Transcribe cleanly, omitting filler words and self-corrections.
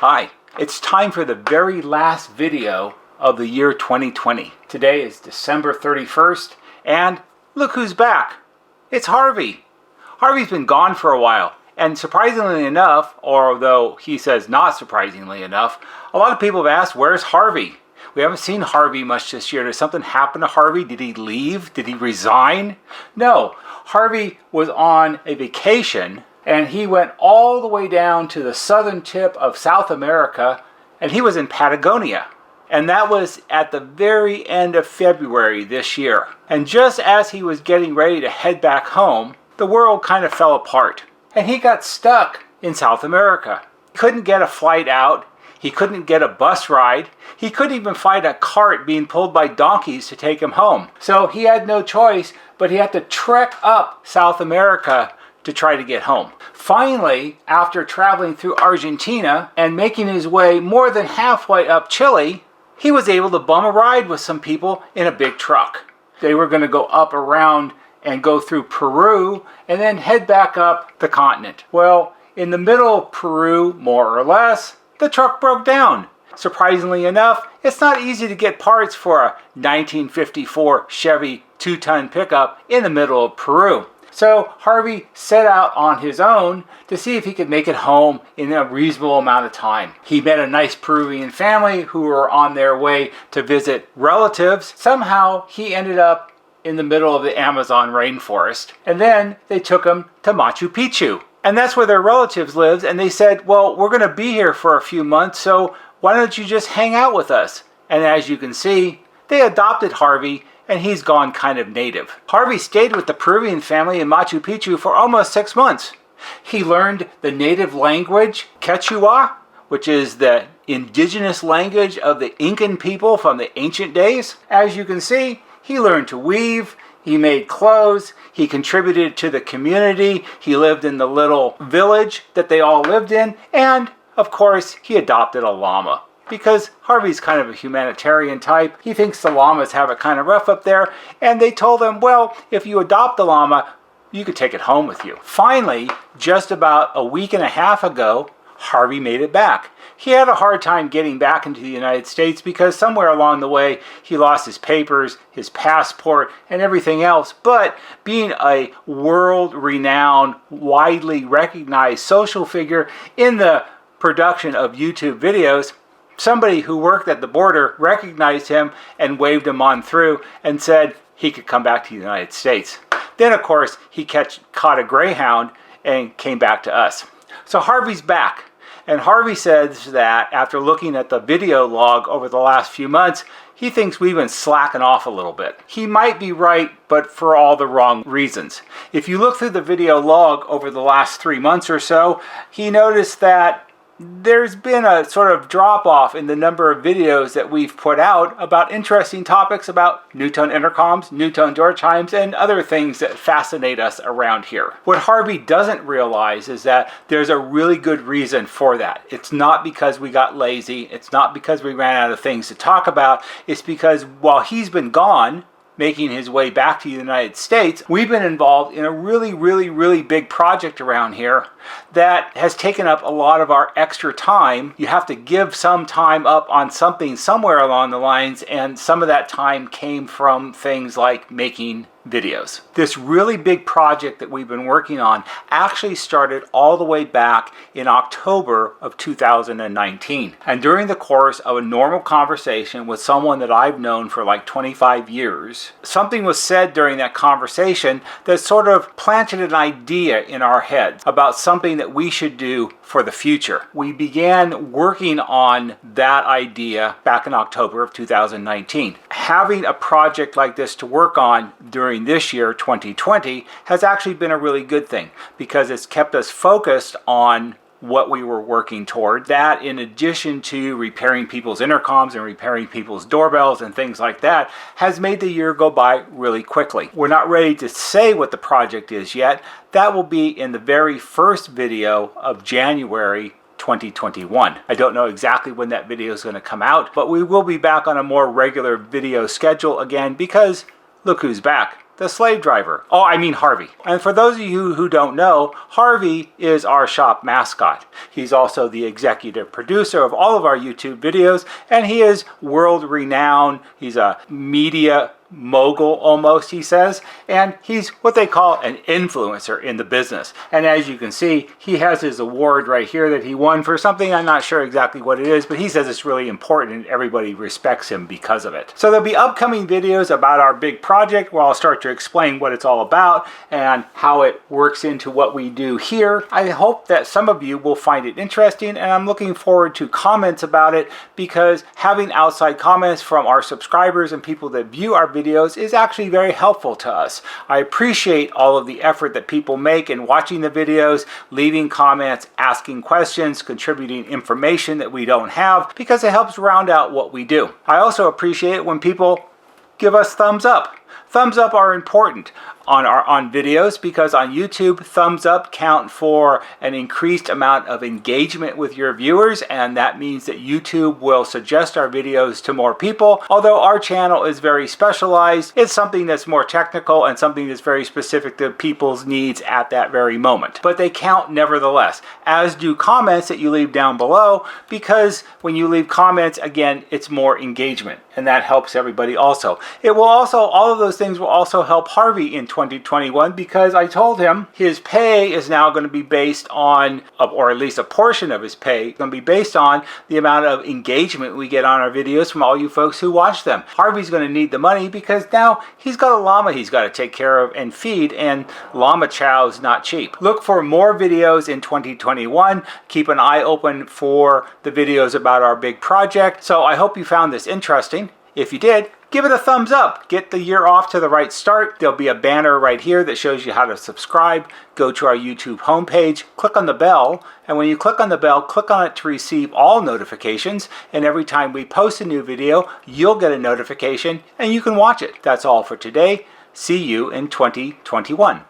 Hi, it's time for the very last video of the year 2020. Today is December 31st, and look who's back. It's Harvey. Harvey's been gone for a while, and surprisingly enough, or although he says not surprisingly enough, a lot of people have asked, where's Harvey? We haven't seen Harvey much this year. Did something happen to Harvey? Did he leave? Did he resign? No, Harvey was on a vacation, and he went all the way down to the southern tip of South America, and he was in Patagonia. And that was at the very end of February this year. And just as he was getting ready to head back home, the world kind of fell apart. And he got stuck in South America. He couldn't get a flight out. He couldn't get a bus ride. He couldn't even find a cart being pulled by donkeys to take him home. So he had no choice, but he had to trek up South America to try to get home. Finally, after traveling through Argentina and making his way more than halfway up Chile, he was able to bum a ride with some people in a big truck. They were going to go up around and go through Peru and then head back up the continent. Well, in the middle of Peru, more or less, the truck broke down. Surprisingly enough, it's not easy to get parts for a 1954 Chevy 2-ton pickup in the middle of Peru. So Harvey set out on his own to see if he could make it home in a reasonable amount of time. He met a nice Peruvian family who were on their way to visit relatives. Somehow he ended up in the middle of the Amazon rainforest, and then they took him to Machu Picchu. And that's where their relatives lived, and they said, well, we're going to be here for a few months, so why don't you just hang out with us? And as you can see, they adopted Harvey, and he's gone kind of native. Harvey stayed with the Peruvian family in Machu Picchu for almost 6 months. He learned the native language, Quechua, which is the indigenous language of the Incan people from the ancient days. As you can see, he learned to weave, he made clothes, he contributed to the community, he lived in the little village that they all lived in, and, of course, he adopted a llama. Because Harvey's kind of a humanitarian type. He thinks the llamas have it kind of rough up there, and they told him, well, if you adopt the llama, you could take it home with you. Finally, just about a week and a half ago, Harvey made it back. He had a hard time getting back into the United States because somewhere along the way he lost his papers, his passport, and everything else. But being a world-renowned, widely recognized social figure in the production of YouTube videos, somebody who worked at the border recognized him and waved him on through and said he could come back to the United States. Then, of course, he caught a Greyhound and came back to us. So Harvey's back. And Harvey says that after looking at the video log over the last few months, he thinks we've been slacking off a little bit. He might be right, but for all the wrong reasons. If you look through the video log over the last 3 months or so, he noticed that there's been a sort of drop-off in the number of videos that we've put out about interesting topics about new-tone intercoms, new-tone door chimes, and other things that fascinate us around here. What Harvey doesn't realize is that there's a really good reason for that. It's not because we got lazy. It's not because we ran out of things to talk about. It's because while he's been gone, making his way back to the United States, we've been involved in a really big project around here that has taken up a lot of our extra time. You have to give some time up on something somewhere along the lines, and some of that time came from things like making videos. This really big project that we've been working on actually started all the way back in October of 2019. And during the course of a normal conversation with someone that I've known for like 25 years, something was said during that conversation that sort of planted an idea in our heads about something that we should do for the future. We began working on that idea back in October of 2019. Having a project like this to work on during this year, 2020, has actually been a really good thing because it's kept us focused on what we were working toward. That, in addition to repairing people's intercoms and repairing people's doorbells and things like that, has made the year go by really quickly. We're not ready to say what the project is yet. That will be in the very first video of January 2021. I don't know exactly when that video is going to come out, but we will be back on a more regular video schedule again because look who's back. the slave driver. Oh, I mean Harvey. And for those of you who don't know, Harvey is our shop mascot. He's also the executive producer of all of our YouTube videos, and he is world renowned. He's a media mogul almost, he says, and he's what they call an influencer in the business. And as you can see, he has his award right here that he won for something. I'm not sure exactly what it is, but he says it's really important and everybody respects him because of it. So there'll be upcoming videos about our big project where I'll start to explain what it's all about and how it works into what we do here. I hope that some of you will find it interesting, and I'm looking forward to comments about it, because having outside comments from our subscribers and people that view our videos is actually very helpful to us. I appreciate all of the effort that people make in watching the videos, leaving comments, asking questions, contributing information that we don't have, because it helps round out what we do. I also appreciate it when people give us thumbs up. Thumbs up are important on videos, because on YouTube, thumbs up count for an increased amount of engagement with your viewers, and that means that YouTube will suggest our videos to more people. Although our channel is very specialized, it's something that's more technical and something that's very specific to people's needs at that very moment. But they count nevertheless, as do comments that you leave down below, because when you leave comments, again, it's more engagement, and that helps everybody also. It will also, all of those things will also help Harvey in 2021, because I told him his pay is now going to be based on, or at least a portion of his pay is going to be based on the amount of engagement we get on our videos from all you folks who watch them. Harvey's going to need the money because now he's got a llama he's got to take care of and feed, and llama chow is not cheap. Look for more videos in 2021. Keep an eye open for the videos about our big project. So I hope you found this interesting. If you did, give it a thumbs up. Get the year off to the right start. There'll be a banner right here that shows you how to subscribe. Go to our YouTube homepage, click on the bell, and when you click on the bell, click on it to receive all notifications. And every time we post a new video, you'll get a notification and you can watch it. That's all for today. See you in 2021.